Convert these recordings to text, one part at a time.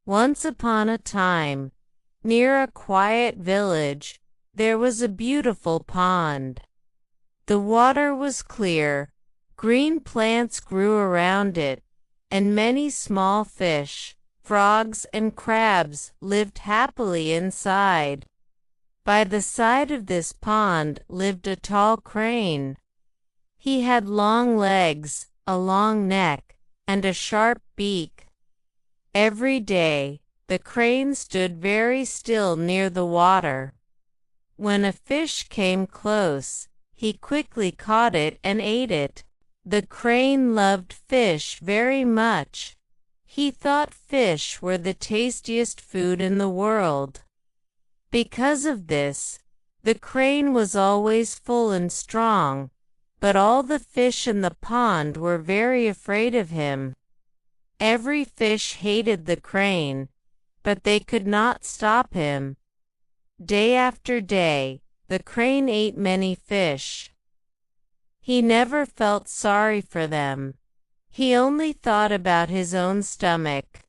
Once upon a time, near a quiet village, there was a beautiful pond. The water was clear, green plants grew around it, and many small fish, frogs and crabs lived happily inside. By the side of this pond lived a tall crane. He had long legs, a long neck, and a sharp beak. Every day, the crane stood very still near the water. When a fish came close, he quickly caught it and ate it. The crane loved fish very much. He thought fish were the tastiest food in the world. Because of this, the crane was always full and strong, but all the fish in the pond were very afraid of him. Every fish hated the crane, but they could not stop him. Day after day, the crane ate many fish. He never felt sorry for them. He only thought about his own stomach.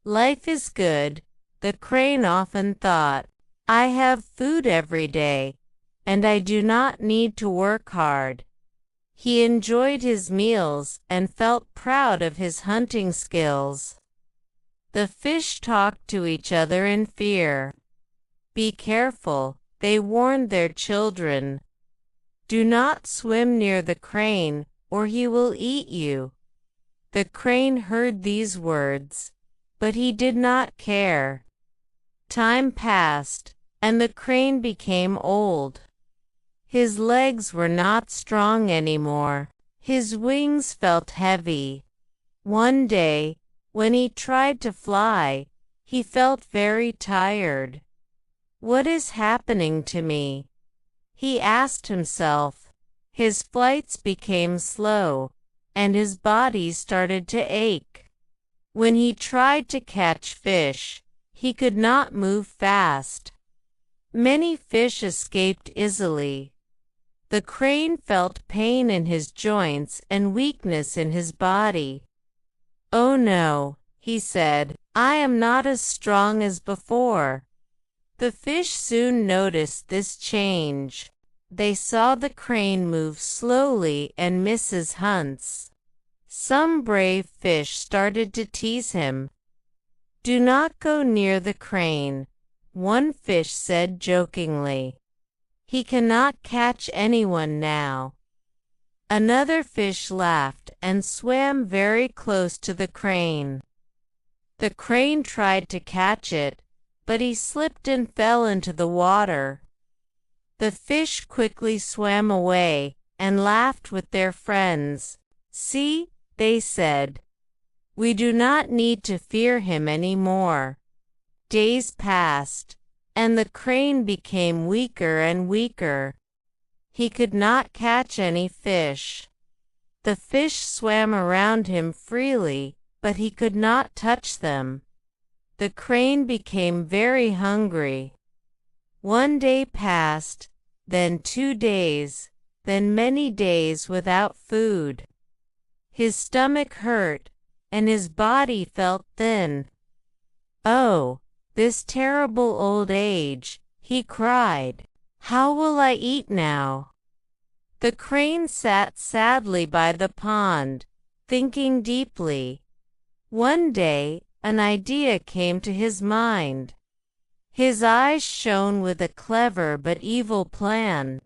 Life is good, the crane often thought. I have food every day, and I do not need to work hard. He enjoyed his meals and felt proud of his hunting skills. The fish talked to each other in fear. Be careful, they warned their children. Do not swim near the crane, or he will eat you. The crane heard these words, but he did not care. Time passed, and the crane became old. His legs were not strong anymore. His wings felt heavy. One day, when he tried to fly, he felt very tired. What is happening to me? He asked himself. His flights became slow, and his body started to ache. When he tried to catch fish, he could not move fast. Many fish escaped easily. The crane felt pain in his joints and weakness in his body. Oh no, he said, I am not as strong as before. The fish soon noticed this change. They saw the crane move slowly and miss his hunts. Some brave fish started to tease him. Do not go near the crane, one fish said jokingly. He cannot catch anyone now. Another fish laughed and swam very close to the crane. The crane tried to catch it, but he slipped and fell into the water. The fish quickly swam away and laughed with their friends. See, they said, we do not need to fear him any more. Days passed, and the crane became weaker and weaker. He could not catch any fish. The fish swam around him freely, but he could not touch them. The crane became very hungry. One day passed, then 2 days, then many days without food. His stomach hurt, and his body felt thin. Oh, this terrible old age, he cried. How will I eat now? The crane sat sadly by the pond, thinking deeply. One day, an idea came to his mind. His eyes shone with a clever but evil plan.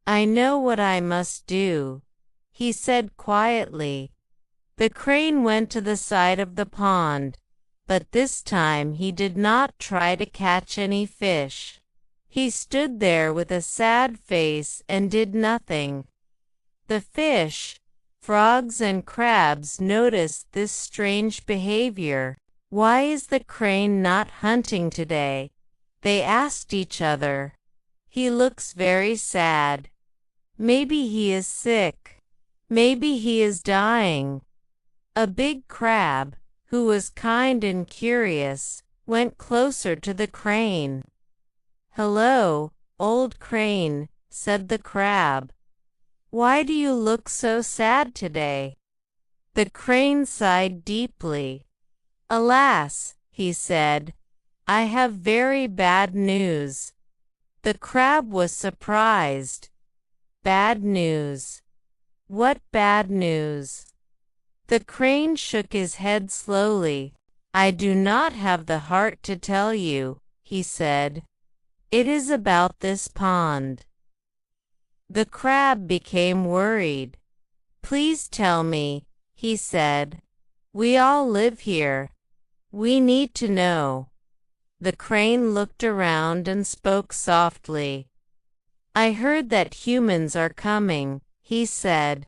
I know what I must do, he said quietly. The crane went to the side of the pond, but this time he did not try to catch any fish. He stood there with a sad face and did nothing. The fish, frogs and crabs noticed this strange behavior. Why is the crane not hunting today? They asked each other. He looks very sad. Maybe he is sick. Maybe he is dying. A big crab, who was kind and curious, went closer to the crane. Hello, old crane, said the crab. Why do you look so sad today? The crane sighed deeply. "Alas," he said, "I have very bad news." The crab was surprised. "Bad news? What bad news?" The crane shook his head slowly. "I do not have the heart to tell you," he said. "It is about this pond." The crab became worried. "Please tell me," he said. "We all live here. We need to know." The crane looked around and spoke softly. "I heard that humans are coming," he said.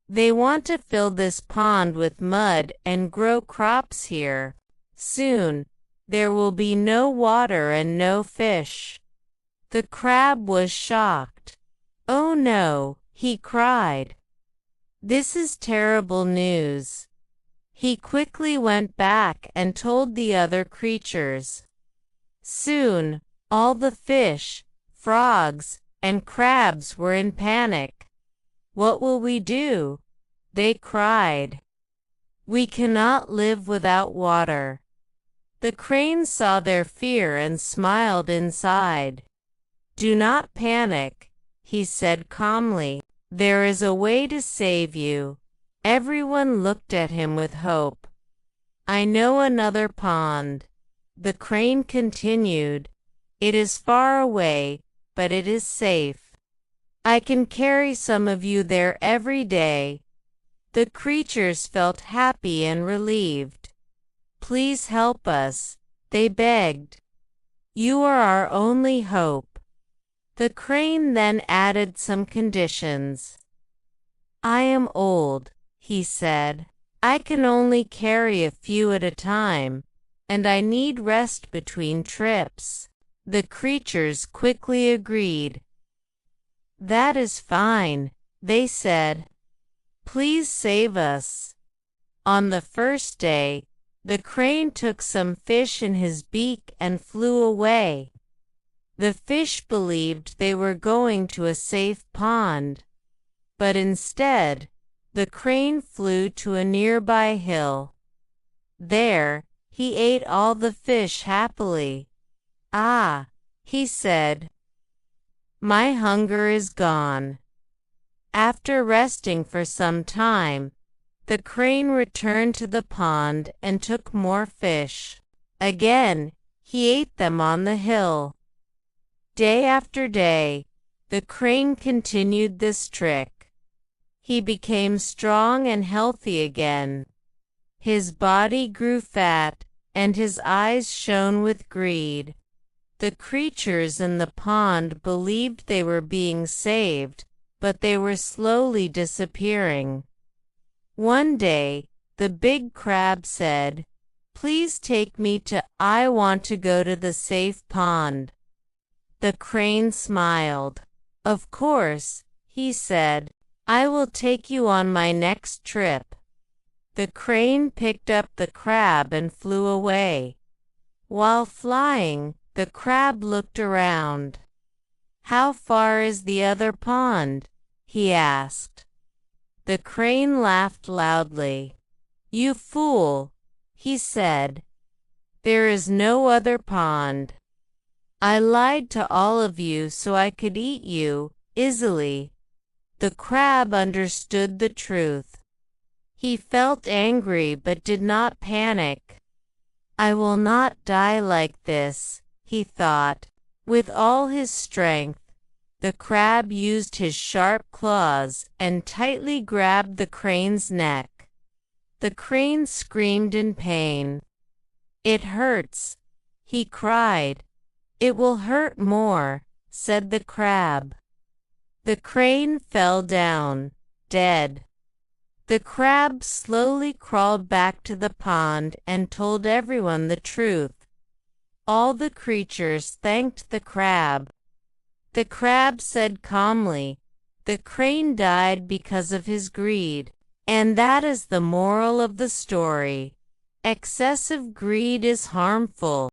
"They want to fill this pond with mud and grow crops here. Soon, there will be no water and no fish." The crab was shocked. "Oh no," he cried. "This is terrible news." He quickly went back and told the other creatures. Soon, all the fish, frogs, and crabs were in panic. "What will we do?" they cried. "We cannot live without water." The crane saw their fear and smiled inside. "Do not panic," he said calmly. "There is a way to save you." Everyone looked at him with hope. "I know another pond," the crane continued. "It is far away, but it is safe. I can carry some of you there every day." The creatures felt happy and relieved. "Please help us," they begged. "You are our only hope." The crane then added some conditions. "I am old," he said. "I can only carry a few at a time, and I need rest between trips." The creatures quickly agreed. "That is fine," they said. "Please save us." On the first day, the crane took some fish in his beak and flew away. The fish believed they were going to a safe pond, but instead, the crane flew to a nearby hill. There, he ate all the fish happily. "Ah," he said, "my hunger is gone." After resting for some time, the crane returned to the pond and took more fish. Again, he ate them on the hill. Day after day, the crane continued this trick. He became strong and healthy again. His body grew fat, and his eyes shone with greed. The creatures in the pond believed they were being saved, but they were slowly disappearing. One day, the big crab said, "Please take me to I want to go to the safe pond." The crane smiled. "Of course," he said, "I will take you on my next trip." The crane picked up the crab and flew away. While flying, the crab looked around. "How far is the other pond?" he asked. The crane laughed loudly. "You fool," he said. "There is no other pond. I lied to all of you so I could eat you easily." The crab understood the truth. He felt angry but did not panic. "I will not die like this," he thought. With all his strength, the crab used his sharp claws and tightly grabbed the crane's neck. The crane screamed in pain. "It hurts," he cried. "It will hurt more," said the crab. The crane fell down, dead. The crab slowly crawled back to the pond and told everyone the truth. All the creatures thanked the crab. The crab said calmly, "The crane died because of his greed." And that is the moral of the story. Excessive greed is harmful.